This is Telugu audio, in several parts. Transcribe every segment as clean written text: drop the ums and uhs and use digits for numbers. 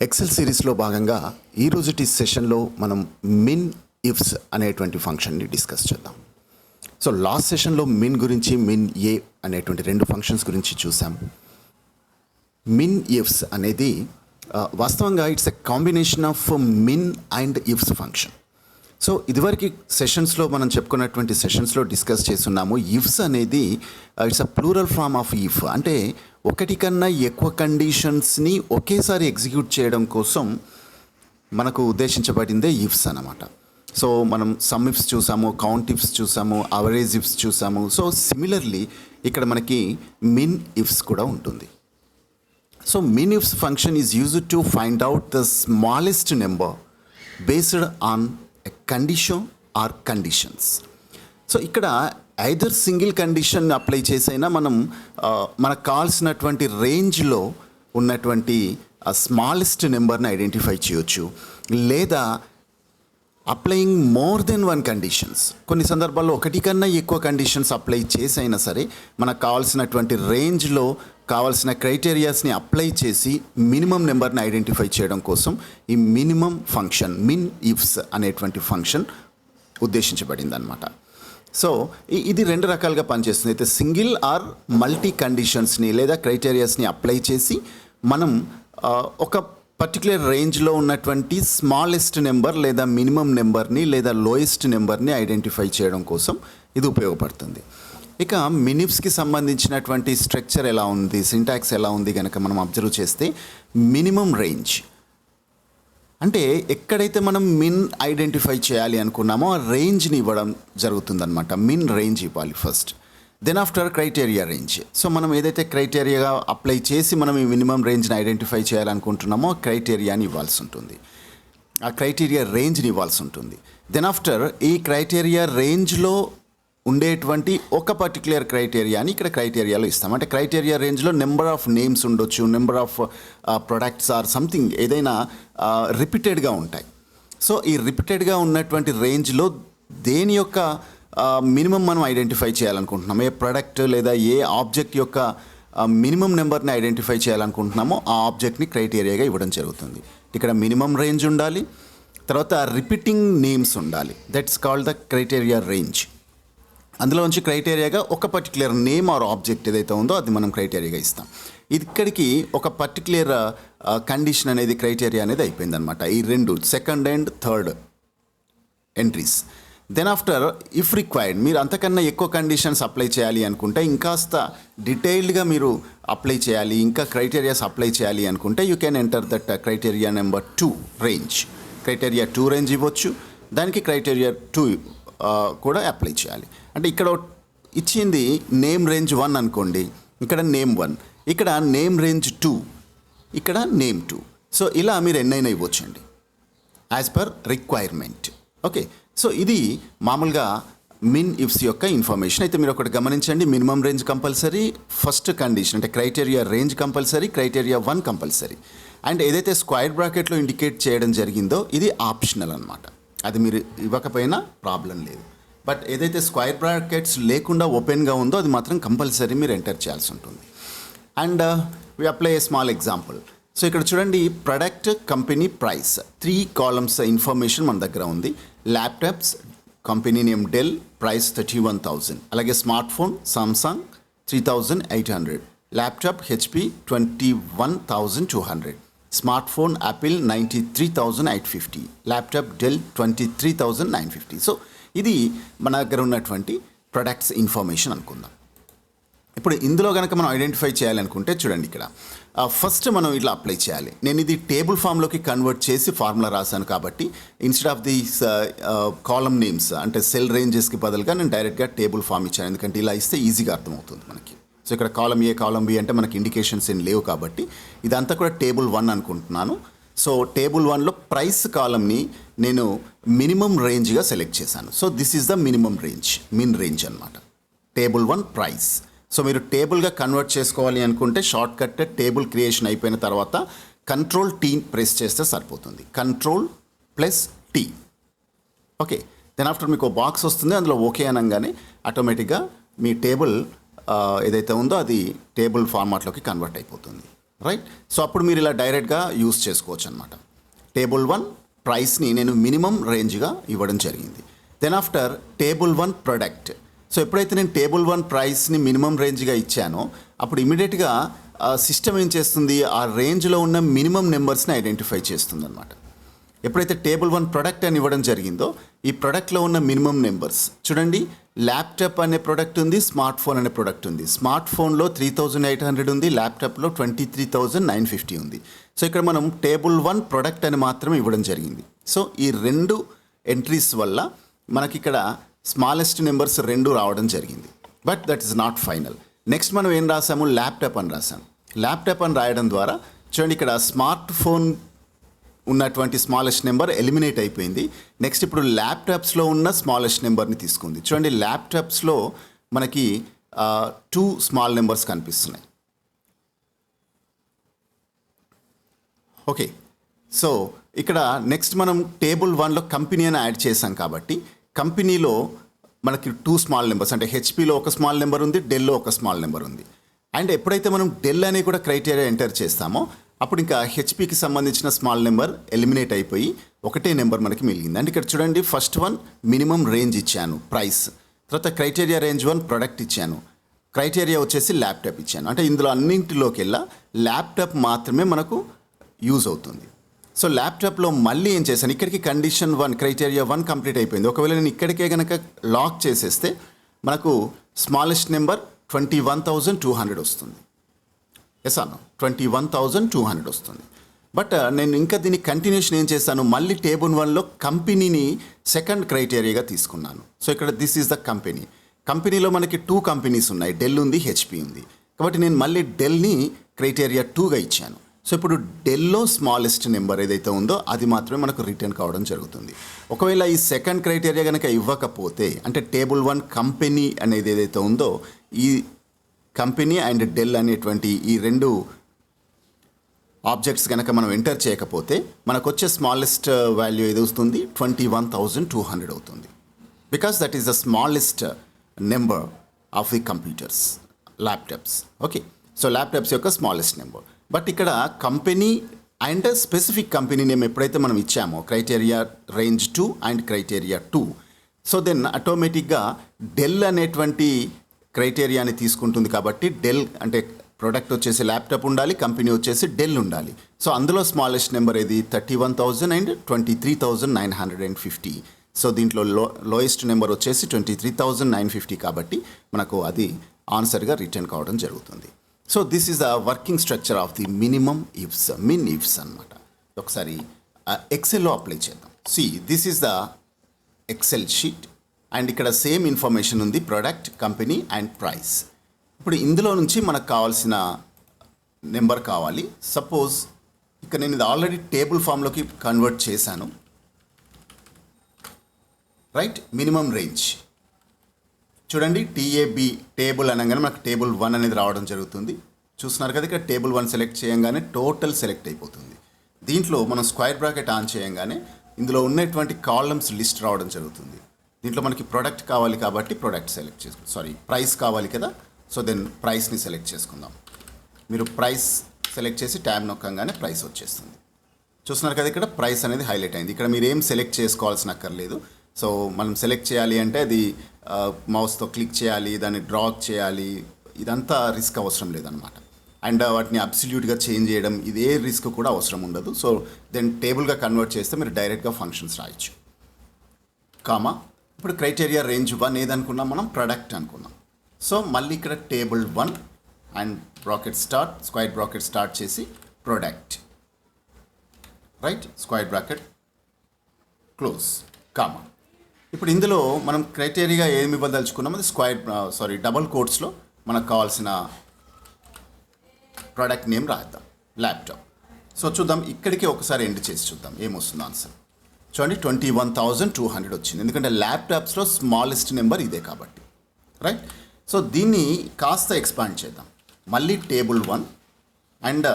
ఎక్సెల్ సిరీస్లో భాగంగా ఈ రోజుటి సెషన్లో మనం మిన్ ఇఫ్స్ అనేటువంటి ఫంక్షన్ని డిస్కస్ చేద్దాం. సో లాస్ట్ సెషన్లో మిన్ గురించి మిన్ ఏ అనేటువంటి రెండు ఫంక్షన్స్ గురించి చూసాం. మిన్ ఇఫ్స్ అనేది వాస్తవంగా it's a combination of min and ifs function. So ఇదివరకు సెషన్స్లో మనం చెప్పుకున్నటువంటి సెషన్స్లో డిస్కస్ చేస్తున్నాము. ఇఫ్స్ అనేది it's a plural form of if, అంటే ఒకటి కన్నా ఎక్కువ కండిషన్స్ని ఒకేసారి ఎగ్జిక్యూట్ చేయడం కోసం మనకు ఉద్దేశించబడిందే ఇఫ్స్ అన్నమాట. సో మనం సమ్ ఇఫ్స్ చూసాము, కౌంట్ ఇఫ్స్ చూసాము, అవరేజ్ ఇఫ్స్ చూసాము. సో సిమిలర్లీ ఇక్కడ మనకి మిన్ ఇఫ్స్ కూడా ఉంటుంది. So min ifs function is used to find out the smallest number based on a condition or conditions. So ఇక్కడ ఐదర్ సింగిల్ కండిషన్ అప్లై చేసైనా మనం మనకు కావాల్సినటువంటి రేంజ్లో ఉన్నటువంటి స్మాలెస్ట్ నెంబర్ని ఐడెంటిఫై చేయొచ్చు, లేదా applying more than one conditions. కొన్ని సందర్భాల్లో ఒకటి కన్నా ఎక్కువ కండిషన్స్ అప్లై చేసైనా సరే మనకు కావాల్సినటువంటి రేంజ్లో కావాల్సిన క్రైటీరియాస్ని అప్లై చేసి మినిమం నెంబర్ని ఐడెంటిఫై చేయడం కోసం ఈ మినిమం ఫంక్షన్ మిన్ ఇఫ్స్ అనేటువంటి ఫంక్షన్ ఉద్దేశించబడింది అనమాట. సో ఇది రెండు రకాలుగా పనిచేస్తుంది. అయితే సింగిల్ ఆర్ మల్టీ కండిషన్స్ని లేదా క్రైటీరియాస్ని అప్లై చేసి మనం ఒక పర్టికులర్ రేంజ్లో ఉన్నటువంటి స్మాలెస్ట్ నెంబర్ లేదా మినిమం నెంబర్ని లేదా లోయెస్ట్ నెంబర్ని ఐడెంటిఫై చేయడం కోసం ఇది ఉపయోగపడుతుంది. ఇక మినిఫ్స్కి సంబంధించినటువంటి స్ట్రక్చర్ ఎలా ఉంది, సింటాక్స్ ఎలా ఉంది కనుక మనం అబ్జర్వ్ చేస్తే మినిమం రేంజ్ అంటే ఎక్కడైతే మనం మిన్ ఐడెంటిఫై చేయాలి అనుకున్నామో ఆ రేంజ్ని ఇవ్వడం జరుగుతుందన్నమాట. మిన్ రేంజ్ ఇవ్వాలి first, then after criteria range. So మనం ఏదైతే క్రైటీరియాగా అప్లై చేసి మనం ఈ మినిమం రేంజ్ని ఐడెంటిఫై చేయాలనుకుంటున్నామో ఆ క్రైటీరియాని ఇవ్వాల్సి ఉంటుంది, ఆ క్రైటీరియా రేంజ్ని ఇవ్వాల్సి ఉంటుంది. దెన్ ఆఫ్టర్ ఈ క్రైటీరియా రేంజ్లో ఉండేటువంటి ఒక పర్టికులర్ క్రైటీరియాని ఇక్కడ క్రైటీరియాలో ఇస్తాం. అంటే క్రైటీరియా రేంజ్లో నెంబర్ ఆఫ్ నేమ్స్ ఉండొచ్చు, number of products or something ఏదైనా రిపీటెడ్గా ఉంటాయి. సో ఈ రిపీటెడ్గా ఉన్నటువంటి రేంజ్లో దేని యొక్క మినిమం మనం ఐడెంటిఫై చేయాలనుకుంటున్నాం, ఏ ప్రోడక్ట్ లేదా ఏ ఆబ్జెక్ట్ యొక్క మినిమం నెంబర్ని ఐడెంటిఫై చేయాలనుకుంటున్నామో ఆ ఆబ్జెక్ట్ని క్రైటీరియాగా ఇవ్వడం జరుగుతుంది. ఇక్కడ మినిమం రేంజ్ ఉండాలి, తర్వాత రిపీటింగ్ నేమ్స్ ఉండాలి. That's called the criteria range. అందులో నుంచి క్రైటీరియాగా ఒక పర్టికులర్ నేమ్ ఆర్ ఆబ్జెక్ట్ ఏదైతే ఉందో అది మనం క్రైటీరియాగా ఇస్తాం. ఇక్కడికి ఒక పర్టికులర్ కండిషన్ అనేది క్రైటీరియా అనేది అయిపోయిందనమాట. ఈ రెండు second and third entries. Then after if required మీరు అంతకన్నా ఎక్కువ కండిషన్స్ అప్లై చేయాలి అనుకుంటే, ఇంకాస్త డీటెయిల్డ్గా మీరు అప్లై చేయాలి, ఇంకా క్రైటీరియాస్ అప్లై చేయాలి అనుకుంటే you can enter that criteria number 2 range. Criteria 2 range ఇవ్వచ్చు, దానికి క్రైటీరియా 2 కూడా అప్లై చేయాలి. అంటే ఇక్కడ ఇచ్చింది నేమ్ రేంజ్ 1 అనుకోండి, ఇక్కడ నేమ్ 1, ఇక్కడ నేమ్ రేంజ్ 2, ఇక్కడ నేమ్ 2. సో ఇలా మీరు ఎన్నైనా ఇవ్వచ్చండి as per requirement. Okay, so ఇది మామూలుగా మిన్ ఇఫ్స్ యొక్క ఇన్ఫర్మేషన్. అయితే మీరు ఒకటి గమనించండి, minimum range compulsory, first condition అంటే criteria range compulsory, criteria 1 compulsory. And ఏదైతే స్క్వేర్ బ్రాకెట్లో ఇండికేట్ చేయడం జరిగిందో ఇది ఆప్షనల్ అనమాట. అది మీరు ఇవ్వకపోయినా ప్రాబ్లం లేదు. బట్ ఏదైతే స్క్వేర్ బ్రాకెట్స్ లేకుండా ఓపెన్గా ఉందో అది మాత్రం కంపల్సరీ మీరు ఎంటర్ చేయాల్సి ఉంటుంది. And we apply a small example. So ఇక్కడ చూడండి, product, company, price, 3 columns information మన దగ్గర ఉంది. Laptops, company name Dell, price 31,000. అలాగే smartphone Samsung 3,800, laptop HP 21,200, smartphone Apple 93,850, laptop Dell 23,950. So ఇది మన దగ్గర ఉన్నటువంటి ప్రొడక్ట్స్ ఇన్ఫర్మేషన్ అనుకుందాం. ఇప్పుడు ఇందులో కనుక మనం ఐడెంటిఫై చేయాలనుకుంటే చూడండి, ఇక్కడ ఫస్ట్ మనం ఇట్లా అప్లై చేయాలి. నేను ఇది టేబుల్ ఫామ్లోకి కన్వర్ట్ చేసి ఫార్ములా రాశాను కాబట్టి instead of the column names అంటే సెల్ రేంజెస్కి బదులుగా నేను డైరెక్ట్గా టేబుల్ ఫామ్ ఇచ్చాను. ఎందుకంటే ఇలా ఇస్తే ఈజీగా అర్థమవుతుంది మనకి. సో ఇక్కడ కాలమ్ ఏ, కాలమ్ బి అంటే మనకి ఇండికేషన్స్ ఏం లేవు కాబట్టి ఇదంతా కూడా టేబుల్ 1 అనుకుంటున్నాను. సో టేబుల్ 1లో ప్రైస్ కాలమ్ని నేను మినిమం రేంజ్గా సెలెక్ట్ చేశాను. So this is the minimum range, min range అనమాట. Table 1 price. సో మీరు టేబుల్గా కన్వర్ట్ చేసుకోవాలి అనుకుంటే షార్ట్ కట్ టేబుల్ క్రియేషన్ అయిపోయిన తర్వాత Ctrl+T ప్రెస్ చేస్తే సరిపోతుంది. Ctrl+T. ఓకే, దెన్ ఆఫ్టర్ మీకు బాక్స్ వస్తుంది, అందులో ఓకే అనగానే ఆటోమేటిక్గా మీ టేబుల్ ఏదైతే ఉందో అది టేబుల్ ఫార్మాట్లోకి కన్వర్ట్ అయిపోతుంది. రైట్. సో అప్పుడు మీరు ఇలా డైరెక్ట్గా యూస్ చేసుకోవచ్చు అనమాట. టేబుల్ 1 ప్రైస్ని నేను మినిమం రేంజ్గా ఇవ్వడం జరిగింది. Then after table 1 product. So ఎప్పుడైతే నేను టేబుల్ 1 ప్రైస్ని మినిమం రేంజ్గా ఇచ్చానో అప్పుడు ఇమీడియట్గా సిస్టమ్ ఏం చేస్తుంది, ఆ రేంజ్లో ఉన్న మినిమం నెంబర్స్ని ఐడెంటిఫై చేస్తుంది అనమాట. ఎప్పుడైతే టేబుల్ 1 ప్రొడక్ట్ అని ఇవ్వడం జరిగిందో ఈ ప్రొడక్ట్లో ఉన్న మినిమం నెంబర్స్ చూడండి. ల్యాప్టాప్ అనే ప్రొడక్ట్ ఉంది, స్మార్ట్ ఫోన్ అనే ప్రొడక్ట్ ఉంది. స్మార్ట్ ఫోన్లో 3800 ఉంది, ల్యాప్టాప్లో 23950 ఉంది. సో ఇక్కడ మనం టేబుల్ 1 ప్రొడక్ట్ అని మాత్రమే ఇవ్వడం జరిగింది. సో ఈ రెండు ఎంట్రీస్ వల్ల మనకి ఇక్కడ స్మాలెస్ట్ నెంబర్స్ 2 రావడం జరిగింది. But that is not final. Next మనం ఏం రాసాము, ల్యాప్టాప్ అని రాసాము. ల్యాప్టాప్ అని రాయడం ద్వారా చూడండి ఇక్కడ స్మార్ట్ ఫోన్ ఉన్నటువంటి స్మాలెస్ట్ నెంబర్ ఎలిమినేట్ అయిపోయింది. నెక్స్ట్ ఇప్పుడు ల్యాప్టాప్స్లో ఉన్న స్మాలెస్ట్ నెంబర్ని తీసుకుంది. చూడండి ల్యాప్టాప్స్లో మనకి 2 స్మాల్ నెంబర్స్ కనిపిస్తున్నాయి. ఓకే. సో ఇక్కడ నెక్స్ట్ మనం టేబుల్ 1లో కంపెనీ అని యాడ్ చేసాం కాబట్టి కంపెనీలో మనకి 2 స్మాల్ నెంబర్స్ అంటే హెచ్పిలో ఒక స్మాల్ నెంబర్ ఉంది, డెల్లో ఒక స్మాల్ నెంబర్ ఉంది. అండ్ ఎప్పుడైతే మనం డెల్ అని కూడా క్రైటీరియా ఎంటర్ చేస్తామో అప్పుడు ఇంకా హెచ్పికి సంబంధించిన స్మాల్ నెంబర్ ఎలిమినేట్ అయిపోయి ఒకటే నెంబర్ మనకి మిగిలింది. అంటే ఇక్కడ చూడండి ఫస్ట్ 1 మినిమం రేంజ్ ఇచ్చాను ప్రైస్, తర్వాత క్రైటీరియా రేంజ్ 1 ప్రొడక్ట్ ఇచ్చాను, క్రైటీరియా వచ్చేసి ల్యాప్టాప్ ఇచ్చాను. అంటే ఇందులో అన్నింటిలోకి వెళ్ళా ల్యాప్టాప్ మాత్రమే మనకు యూజ్ అవుతుంది. సో ల్యాప్టాప్లో మళ్ళీ ఏం చేశాను, ఇక్కడికి కండిషన్ 1 క్రైటీరియా 1 కంప్లీట్ అయిపోయింది. ఒకవేళ నేను ఇక్కడికే కనుక లాక్ చేసేస్తే మనకు స్మాలెస్ట్ నెంబర్ 21200 వస్తుంది. ఎస్ అన్న 21200 వస్తుంది. బట్ నేను ఇంకా దీన్ని కంటిన్యూషన్ ఏం చేశాను, మళ్ళీ టేబుల్ 1లో కంపెనీని సెకండ్ క్రైటీరియాగా తీసుకున్నాను. సో ఇక్కడ దిస్ ఈజ్ ద కంపెనీ. కంపెనీలో మనకి 2 కంపెనీస్ ఉన్నాయి, డెల్ ఉంది, హెచ్పి ఉంది. కాబట్టి నేను మళ్ళీ డెల్ని క్రైటీరియా 2గా ఇచ్చాను. సో ఇప్పుడు డెల్లో స్మాలెస్ట్ నెంబర్ ఏదైతే ఉందో అది మాత్రమే మనకు రిటర్న్ కావడం జరుగుతుంది. ఒకవేళ ఈ సెకండ్ క్రైటీరియా కనుక ఇవ్వకపోతే అంటే టేబుల్ 1 కంపెనీ అనేది ఏదైతే ఉందో ఈ కంపెనీ అండ్ డెల్ అనేటువంటి ఈ 2 ఆబ్జెక్ట్స్ కనుక మనం ఎంటర్ చేయకపోతే మనకు వచ్చే స్మాలెస్ట్ వాల్యూ ఏది వస్తుంది, 21200 అవుతుంది. Because that is the smallest number of the computers laptops. Okay. So laptops యొక్క స్మాలెస్ట్ నెంబర్. బట్ ఇక్కడ company and specific company name ఎప్పుడైతే మనం ఇచ్చామో criteria range 2 and criteria 2, so then ఆటోమేటిక్గా డెల్ అనేటువంటి క్రైటీరియాని తీసుకుంటుంది. కాబట్టి డెల్ అంటే ప్రోడక్ట్ వచ్చేసి ల్యాప్టాప్ ఉండాలి, కంపెనీ వచ్చేసి డెల్ ఉండాలి. సో అందులో స్మాలెస్ట్ నెంబర్ ఏది 31,000 అండ్ 23,950. సో దీంట్లో లోయెస్ట్ నెంబర్ వచ్చేసి 23,950 కాబట్టి మనకు అది ఆన్సర్గా రిటర్న్ కావడం జరుగుతుంది. So this is the working structure of the minimum ifs, min ifs అనమాట. ఒకసారి ఎక్సెల్లో అప్లై చేద్దాం. See this is the Excel sheet and ఇక్కడ సేమ్ ఇన్ఫర్మేషన్ ఉంది, ప్రొడక్ట్, కంపెనీ అండ్ ప్రైస్. ఇప్పుడు ఇందులో నుంచి మనకు కావాల్సిన నెంబర్ కావాలి. సపోజ్ ఇక్కడ నేను ఇది ఆల్రెడీ టేబుల్ ఫామ్లోకి కన్వర్ట్ చేశాను. రైట్, మినిమం రేంజ్ చూడండి, టీఏబి టేబుల్ అనగానే మనకు టేబుల్ 1 అనేది రావడం జరుగుతుంది. చూస్తున్నారు కదా, ఇక్కడ టేబుల్ 1 సెలెక్ట్ చేయగానే టోటల్ సెలెక్ట్ అయిపోతుంది. దీంట్లో మనం స్క్వేర్ బ్రాకెట్ ఆన్ చేయగానే ఇందులో ఉన్నటువంటి కాలమ్స్ లిస్ట్ రావడం జరుగుతుంది. దీంట్లో మనకి ప్రొడక్ట్ కావాలి కాబట్టి ప్రొడక్ట్ సెలెక్ట్ చేసుకుందాం. ప్రైస్ కావాలి కదా, సో దెన్ ప్రైస్ని సెలెక్ట్ చేసుకుందాం. మీరు ప్రైస్ సెలెక్ట్ చేసి ట్యాబ్ నొక్కగానే ప్రైస్ వచ్చేస్తుంది. చూస్తున్నారు కదా, ఇక్కడ ప్రైస్ అనేది హైలైట్ అయింది. ఇక్కడ మీరు ఏం సెలెక్ట్ చేసుకోవాల్సిన అక్కర్లేదు. సో మనం సెలెక్ట్ చేయాలి అంటే అది మౌస్తో క్లిక్ చేయాలి, దాన్ని డ్రాగ్ చేయాలి, ఇదంతా రిస్క్ అవసరం లేదనమాట. అండ్ వాటిని అబ్సల్యూట్గా చేంజ్ చేయడం ఇదే రిస్క్ కూడా అవసరం ఉండదు. సో దెన్ టేబుల్గా కన్వర్ట్ చేస్తే మీరు డైరెక్ట్గా ఫంక్షన్స్ రాయొచ్చు. కామా ఇప్పుడు క్రైటీరియా రేంజ్ 1 ఏదనుకున్నాం మనం, ప్రొడక్ట్ అనుకున్నాం. సో మళ్ళీ ఇక్కడ table 1 and bracket start, square bracket start చేసి product, right, square bracket close, comma. ఇప్పుడు ఇందులో మనం క్రైటీరియా ఏమి ఇవ్వదలుచుకున్నాం, అది డబల్ కోట్స్లో మనకు కావాల్సిన ప్రోడక్ట్ నేమ్ రాద్దాం, ల్యాప్టాప్. సో చూద్దాం, ఇక్కడికి ఒకసారి ఎండ్ చేసి చూద్దాం ఏమొస్తుందో ఆన్సర్. చూడండి 21,200 వచ్చింది, ఎందుకంటే ల్యాప్టాప్స్లో స్మాలెస్ట్ నెంబర్ ఇదే కాబట్టి, రైట్. సో దీన్ని కాస్త ఎక్స్పాండ్ చేద్దాం. మళ్ళీ టేబుల్ 1 అండ్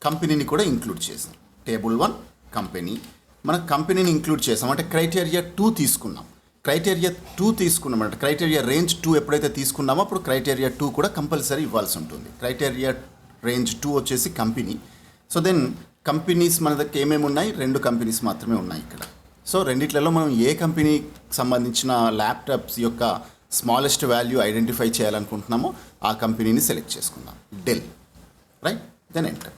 కంపెనీని కూడా ఇంక్లూడ్ చేసాం. టేబుల్ 1 కంపెనీ, మన కంపెనీని ఇంక్లూడ్ చేసాం అంటే క్రైటీరియా 2 తీసుకున్నాం. క్రైటీరియా 2 తీసుకున్నాం అంటే క్రైటీరియా రేంజ్ 2 ఎప్పుడైతే తీసుకున్నామో అప్పుడు క్రైటీరియా 2 కూడా కంపల్సరీ ఇవ్వాల్సి ఉంటుంది. క్రైటీరియా రేంజ్ 2 వచ్చేసి కంపెనీ. సో దెన్ కంపెనీస్ మన దగ్గర ఏమేమి ఉన్నాయి, 2 కంపెనీస్ మాత్రమే ఉన్నాయి ఇక్కడ. సో రెండిట్లలో మనం ఏ కంపెనీకి సంబంధించిన ల్యాప్టాప్స్ యొక్క స్మాలెస్ట్ వాల్యూ ఐడెంటిఫై చేయాలనుకుంటున్నామో ఆ కంపెనీని సెలెక్ట్ చేసుకుందాం. Dell, right, then enter.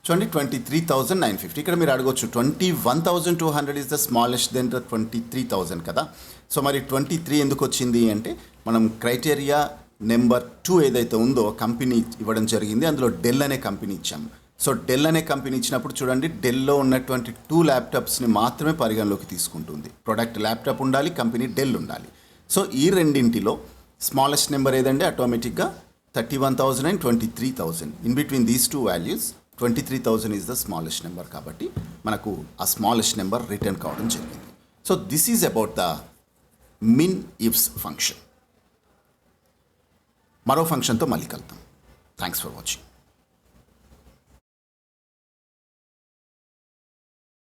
చూడండి 23,950. ఇక్కడ మీరు అడగొచ్చు 21,200 is the smallest then the 23,000 కదా. సో మరి 23 ఎందుకు వచ్చింది అంటే మనం క్రైటీరియా నెంబర్ 2 ఏదైతే ఉందో కంపెనీ ఇవ్వడం జరిగింది, అందులో డెల్ అనే కంపెనీ ఇచ్చాము. సో డెల్ అనే కంపెనీ ఇచ్చినప్పుడు చూడండి డెల్లో ఉన్నటువంటి 2 ల్యాప్టాప్స్ని మాత్రమే పరిగణలోకి తీసుకుంటుంది. ప్రొడక్ట్ ల్యాప్టాప్ ఉండాలి, కంపెనీ డెల్ ఉండాలి. సో ఈ రెండింటిలో స్మాలెస్ట్ నెంబర్ ఏదంటే ఆటోమేటిక్గా 31,000 and 23,000. In between these 2 values 23,000 is the smallest number కాబట్టి మనకు ఆ స్మాలెస్ట్ నెంబర్ రిటర్న్ కావడం జరిగింది. So this is about the min ifs function. మరో ఫంక్షన్తో మళ్ళీ కలుద్దాం. Thanks for watching.